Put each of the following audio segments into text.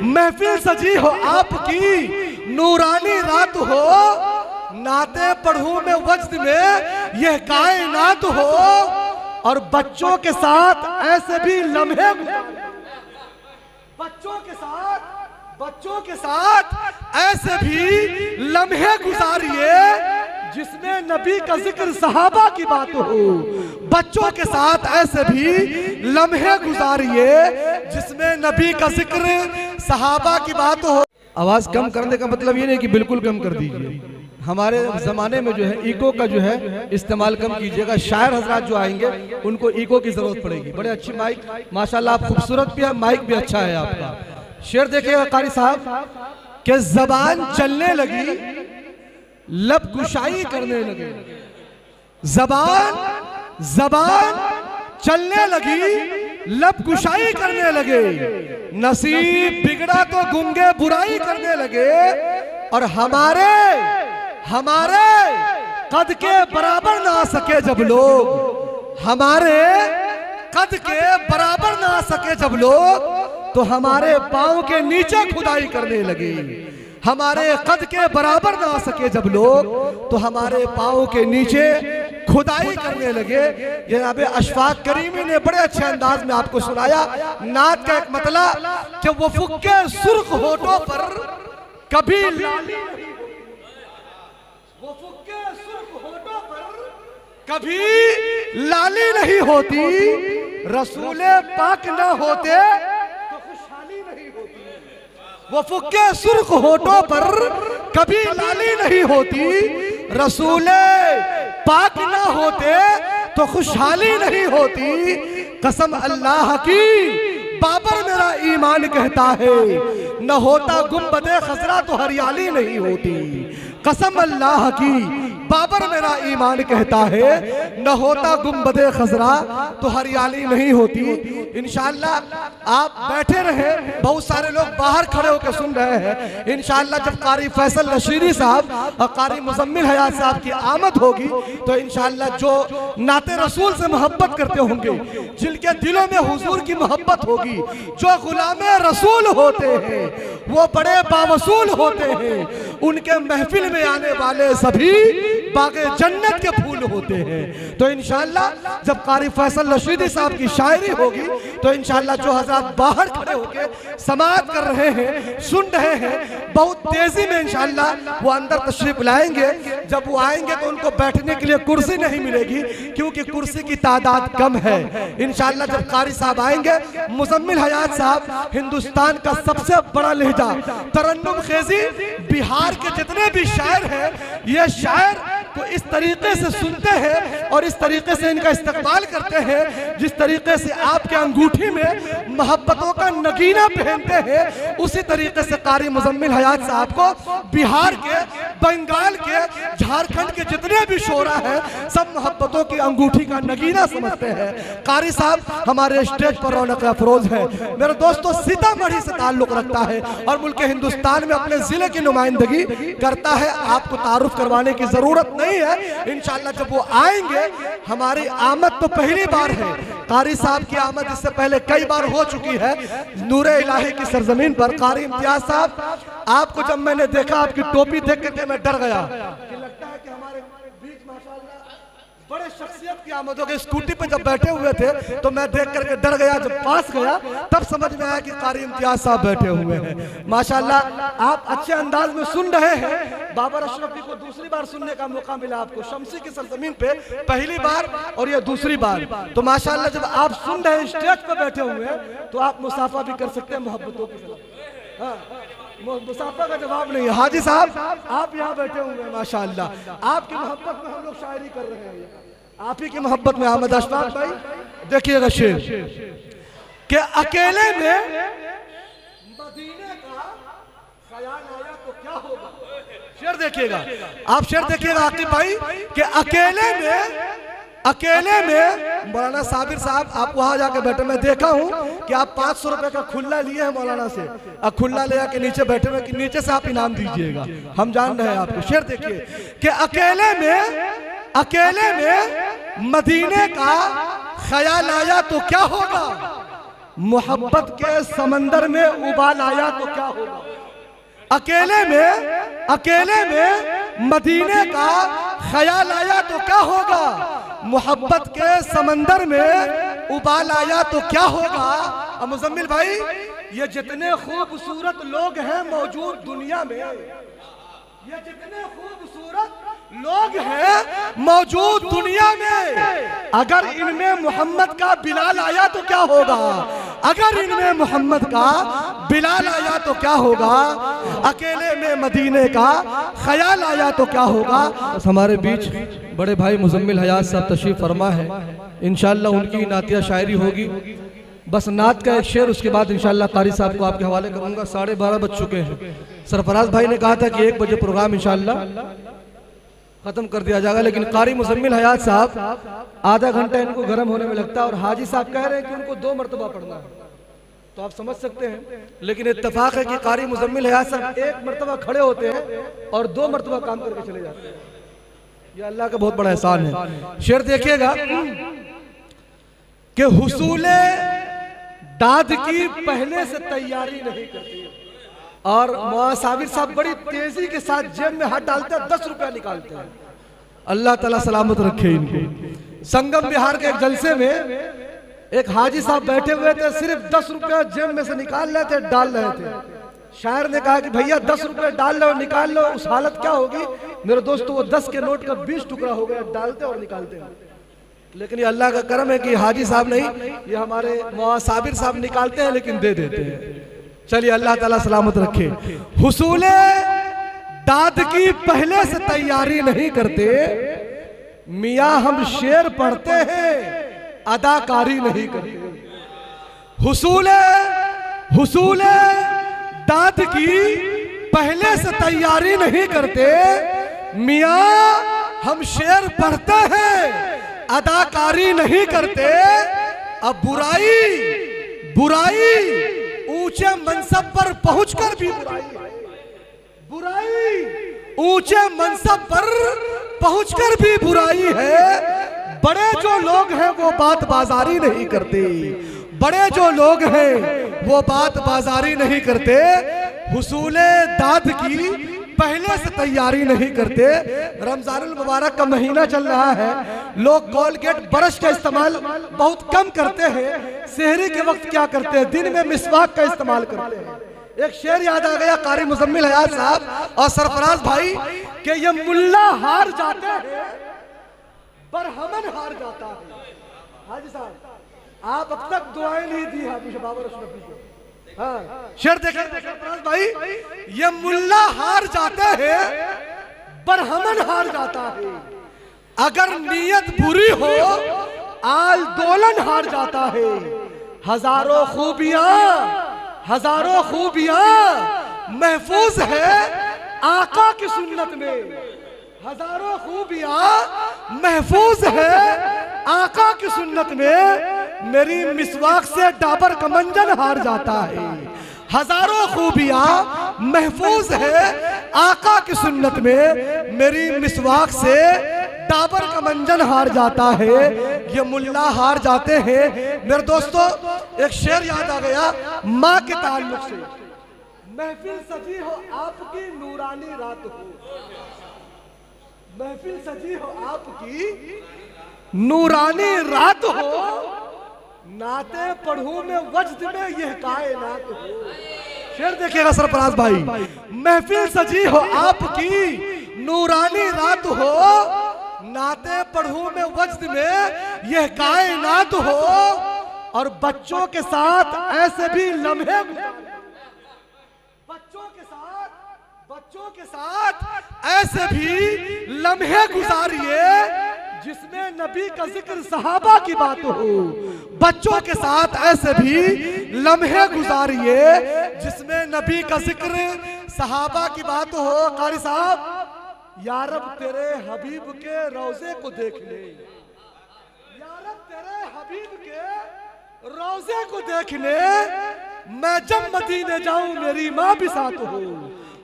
महफिल सजी हो आपकी, नूरानी रात हो, नाते पढ़ूं मैं वज्द में यह कायनात हो, और बच्चों के साथ ऐसे भी लम्हे, बच्चों के साथ ऐसे भी लम्हे गुजारिए जिसमें नबी का जिक्र सहाबा की बात हो। बच्चों के साथ ऐसे भी लम्हे गुजारिए जिसमें नबी का जिक्र सहाबा की बात हो। आवाज कम करने का मतलब ये नहीं कि बिल्कुल कम कर दीजिए, हमारे ज़माने में जो है इको का जो है इस्तेमाल कम कीजिएगा। शायर हजरात जो आएंगे उनको इको की जरूरत पड़ेगी। बड़े अच्छी माइक माशाल्लाह, आप खूबसूरत भी है, माइक भी अच्छा है आपका। शेर देखिएगा कारी साहब कि जबान चलने लगी, लब कुशाई करने लगे। जबान चलने लगी, लब कुशाई करने लगे। नसीब बिगड़ा तो गुंगे बुराई करने लगे, और हमारे कद के बराबर ना आ सके जब लोग, हमारे कद के बराबर ना आ सके जब लोग, तो हमारे पांव के नीचे खुदाई करने लगे। हमारे कद के बराबर ना आ सके जब लोग, तो हमारे पांव के नीचे खुदाई करने लगे। जनाब अशफाक करीमी ने बड़े अच्छे अंदाज में आपको सुनाया नात का एक मतलब कि वो फुक्के सुर्ख होठों पर कभी लाली, वो फुक्के सुर्ख होठों पर कभी लाली नहीं होती, रसूले पाक ना होते तो खुशहाली नहीं होती। वो फुक्के सुर्ख होठों पर कभी लाली नहीं होती, रसूले पाक ना होते तो खुशहाली नहीं होती। कसम अल्लाह की बाबर मेरा ईमान कहता है, न होता गुंबदे खसरा तो हरियाली नहीं होती। कसम अल्लाह की बाबर मेरा ईमान कहता है, न होता गुंबदे खसरा तो हरियाली नहीं होती। इंशाअल्लाह आप बैठे रहे, बहुत सारे लोग बाहर खड़े होकर सुन रहे हैं। इंशाअल्लाह जब कारी फैसल रशीदी साहब और कारी मुजम्मिल हयात साहब की आमद होगी तो इंशाअल्लाह जो नाते रसूल से मोहब्बत करते होंगे, जिनके दिलों में हुजूर की मोहब्बत होगी, जो गुलामे रसूल होते हैं वो बड़े बावसूल होते हैं, उनके महफिल में आने वाले सभी बागे जन्नत के फूल होते हैं। तो इंशाअल्लाह जब कारी फैसल रशीदी साहब की शायरी होगी तो इंशाअल्लाह जो हज़रात बाहर खड़े होकर समाअत कर रहे हैं, सुन रहे हैं, बहुत तेजी में इंशाअल्लाह वो अंदर तशरीफ लाएंगे। जब वो आएंगे तो उनको बैठने के लिए कुर्सी नहीं मिलेगी, क्योंकि कुर्सी की तादाद कम है। इंशाअल्लाह जब कारी साहब आएंगे, मुजम्मिल हयात साहब हिंदुस्तान का सबसे बड़ा लहजा तरन्नुम खेजी, बिहार के जितने भी शायर हैं, ये शायर को इस तरीके से सुनते हैं और इस तरीके से इनका इस्तकबाल करते हैं, जिस तरीके से आपके अंगूठी में मोहब्बतों का नगीना पहनते हैं, उसी तरीके से कारी मुजम्मिल हयात साहब को बिहार के, बंगाल के, झारखंड के जितने भी शोरा हैं, सब मोहब्बतों की अंगूठी का नगीना समझते हैं। कारी साहब हमारे स्टेज पर रौनक अफरोज है। मेरे दोस्तों, सीतामढ़ी से ताल्लुक रखता है और मुल्क हिंदुस्तान में अपने जिले की नुमाइंदगी करता है। आपको तारुफ करवाने की जरूरत नहीं है। इंशाअल्लाह जब वो आएंगे, हमारी आमद तो पहली बार है। कारी साहब की आमद इससे पहले कई बार हो चुकी है नूरे इलाही की सरजमीन पर। कारी इम्तियाज साहब, आपको जब मैंने देखा, आपकी टोपी देख करके मैं डर गया कि लगता है कि हमारे बीच माशाअल्लाह बड़े शख्सियत की आमद हो गई। स्कूटी पे जब बैठे हुए थे तो मैं देख करके डर गया। जब पास गया तब समझ में आया कि कारी इम्तियाज साहब बैठे हुए हैं। माशाअल्लाह आप अच्छे अंदाज में सुन रहे हैं। बाबर अशरफी को दूसरी बार सुनने का मौका मिला आपको शमसी की सरजमीन पे, पहली बार और ये दूसरी बार। तो माशाअल्लाह जब आप सुन रहे हैं, स्टेज पे बैठे हुए हैं, तो आप मुसाफा भी कर सकते हैं मोहब्बतों के साथ। हाँ, मुसाफा का जवाब नहीं है। हाजी साहब आप यहाँ बैठे हुए हैं, माशाअल्लाह आपकी मोहब्बत में हम लोग शायरी कर रहे हैं। आप ही की मोहब्बत में अहमद अशफाक भाई देखिएगा शेर कि अकेले में मदीने का ख्याल आया तो क्या होगा। शेर देखिएगा आप, शेर देखिएगा आकिब भाई कि अकेले में मौलाना साबिर साहब आप वहां जाके बैठे। मैं देखा हूं कि आप 500 रुपए का खुल्ला लिए हैं मौलाना से, और खुल्ला ले आके नीचे बैठे हुए कि नीचे से आप इनाम दीजिएगा, हम जान रहे हैं आपको। शेर देखिए कि अकेले में मदीने का ख्याल आया तो क्या होगा। मोहब्बत के समंदर में उबाल आया तो क्या होगा, अकेले में मदीने का ख्याल आया तो क्या होगा, मोहब्बत के समंदर में उबाल आया तो क्या होगा। अब मुजम्मिल भाई, ये जितने खूबसूरत लोग हैं मौजूद दुनिया में, ये जितने खूबसूरत लोग हैं मौजूद दुनिया में, अगर इनमें मोहम्मद का बिलाल आया तो क्या होगा, अगर इनमें मोहम्मद का बिलाल आया तो क्या होगा, अकेले में मदीने का ख्याल आया तो क्या होगा। हमारे बीच बड़े भाई मुजम्मिल हयात साहब तशरीफ फरमा है, इंशाअल्लाह उनकी नातिया शायरी होगी। बस नात का एक शेर, उसके बाद इंशाअल्लाह कारी साहब को आपके हवाले करूंगा। 12:30 बज चुके हैं। सरफराज भाई ने कहा था कि 1 बजे प्रोग्राम इंशाअल्लाह खत्म कर दिया जाएगा, लेकिन कारी मुजम्मिल हयात साहब आधा घंटा इनको गर्म होने में लगता है और हाजी साहब कह रहे हैं कि उनको 2 मरतबा पढ़ना है, तो आप समझ सकते हैं। लेकिन इत्तेफाक है कि कारी मुजम्मिल हयात साहब 1 मरतबा खड़े होते हैं और 2 मरतबा काम करके चले जाते हैं। यह अल्लाह का बहुत बड़ा एहसान है। शेर देखिएगा कि हुसूले दाद की पहले से तैयारी नहीं करती, और साबिर साहब बड़ी तेजी के साथ जेब में हाथ डालते हैं, 10 रुपया निकालते हैं। अल्लाह ताला सलामत रखे इनको। संगम बिहार के एक जलसे में एक हाजी साहब बैठे हुए थे, सिर्फ 10 रुपया जेब में से निकाल रहे थे, डाल रहे थे। शायर ने कहा कि भैया 10 रुपये डाल लो, निकाल लो, उस हालत क्या होगी। मेरे दोस्तों, वो 10 के नोट का 20 टुकड़ा हो गया, डालते और निकालते हैं। लेकिन ये अल्लाह का करम है कि हाजी साहब नहीं, ये हमारे साबिर साहब निकालते हैं लेकिन दे देते हैं। चलिए, अल्लाह ताला सलामत रखे। हुसूले दाद की पहले से तैयारी नहीं करते, मियाँ हम शेर पढ़ते हैं, अदाकारी नहीं करते। हुसूले दाद की पहले से तैयारी नहीं करते, मियाँ हम शेर पढ़ते हैं, अदाकारी नहीं करते। अब बुराई ऊंचे मनसब पर पहुंचकर भी बुराई ऊंचे मनसब पर पहुंचकर भी बुराई है। बड़े जो लोग हैं वो बात बाजारी नहीं करते, बड़े जो लोग हैं वो बात बाजारी नहीं करते। हुसूले दाद की पहले से तैयारी नहीं करते। रमजानुल मुबारक का महीना चल रहा है, लोग कोलगेट ब्रश का इस्तेमाल बहुत कम करते हैं। सेहरी के वक्त क्या करते हैं, दिन में मिसवाक का इस्तेमाल करते हैं। एक शेर याद आ गया कारी मुजम्मिल हयात साहब और सरफराज भाई कि ये मुल्ला हार जाते हैं, बरहमन हार जाता है। हाजी साहब, आप अब तक दुआएं नहीं दी हाजी शबाबर अशरफी को। हाँ, शेर देखें सरफराज भाई, ये मुल्ला हार जाते हैं, बरहमन हार जाता है। अगर नीयत बुरी हो आल दोलन हार जाता है। हजारों खूबियां महफूज है आका की सुन्नत में, हजारों खूबियां महफूज है आका की सुन्नत में। मेरी मिसवाक से डाबर का मंजन हार जाता है। हजारों खूबियां महफूज है आका की सुन्नत में, मेरी मिसवाक से डाबर का मंजन हार जाता है। ये मुल्ला हार जाते हैं। मेरे दोस्तों, एक शेर याद आ गया माँ के ताल्लुक से। महफिल सजी हो आपकी नूरानी रात हो, महफिल सजी हो आपकी नूरानी रात हो, नाते पढ़ूं में वज्द में यह कायनात हो। शेर देखिएगा सरफराज भाई, महफिल सजी हो आपकी नूरानी रात हो, नाते पढ़ूं में वज्द में यह कायनात हो। और बच्चों के साथ ऐसे भी लम्हे, बच्चों के साथ ऐसे भी लम्हे गुजारिए जिसमें नबी का जिक्र सहाबा की बात हो। बच्चों के साथ ऐसे भी लम्हे गुजारिए जिसमें नबी का जिक्र सहाबा की बात हो। कारी साहब, या रब तेरे हबीब के रोजे को देख ले, या रब तेरे हबीब के रोजे को देख ले। मैं जब मदीने जाऊं मेरी माँ भी साथ हो,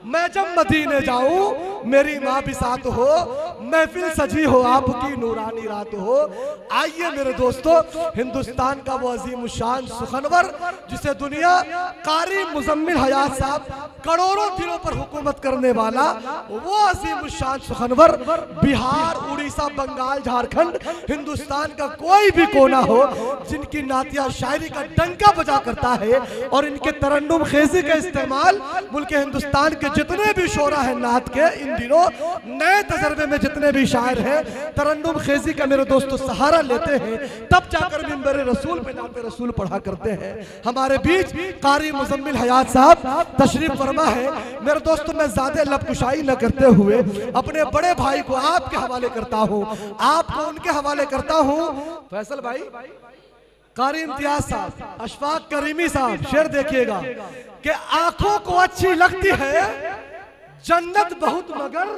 मैं जब मदीने जाऊं मेरी माँ भी साथ हो। महफिल सजी हो आपकी नूरानी रात हो। आइए मेरे दोस्तों, हिंदुस्तान का वो अजीम शान सुखनवर जिसे दुनिया कारी मुजम्मिल हयात साहब करोड़ों दिनों पर हुकूमत करने वाला, वो अजीम शान सुखनवर बिहार, उड़ीसा, बंगाल, झारखंड, हिंदुस्तान का कोई भी कोना हो, जिनकी नातिया शायरी का डंका बजा करता है और इनके तरन्नुम खेजी का इस्तेमाल मुल्क हिंदुस्तान के जितने भी शोरा है नात के, इन दिनों नए तजर्बे में जितने भी शायर हैं तरन्नुम खेजी का मेरे दोस्तों सहारा लेते हैं, तब जाकर मिंबर रसूल पे नाते रसूल पढ़ा करते हैं। हमारे बीच कारी मुजम्मिल हयात साहब तशरीफ फरमा है। मेरे दोस्तों, मैं ज्यादा लबकुशाई न करते हुए अपने बड़े भाई को आपके हवाले करता हूँ, आपको उनके हवाले करता हूँ। फैसल भाई, कारी इम्तियाज साहब, अशफाक करीमी साहब, शेर देखिएगा कि आंखों को अच्छी लगती है जन्नत बहुत मगर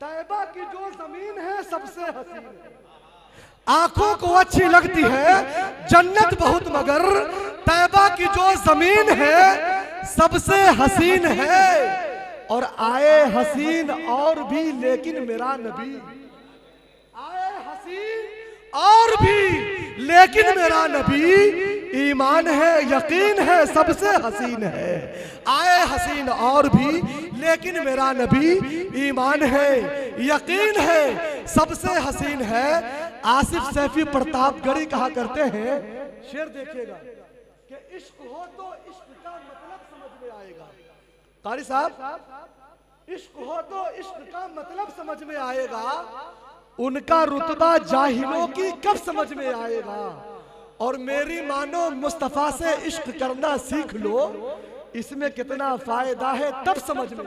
तैबा की जो जमीन है सबसे हसीन है। आंखों को अच्छी लगती है जन्नत बहुत मगर तैबा की जो जमीन है सबसे हसीन है। और आए हसीन और भी लेकिन मेरा नबी, आए हसीन और भी लेकिन मेरा नबी, ईमान है यकीन है सबसे हसीन है। आए हसीन और भी लेकिन मेरा नबी, ईमान है यकीन है सबसे हसीन है। आसिफ सैफी प्रतापगढ़ी कहा करते हैं, शेर देखिएगा कि इश्क हो तो इश्क का मतलब समझ में आएगा। कारी साहब, इश्क हो तो इश्क का मतलब समझ में आएगा, उनका रुतबा जाहिलों की कब समझ में आएगा। और मेरी मानो मुस्तफा से इश्क करना सीख लो, इसमें कितना फायदा है तब समझ में।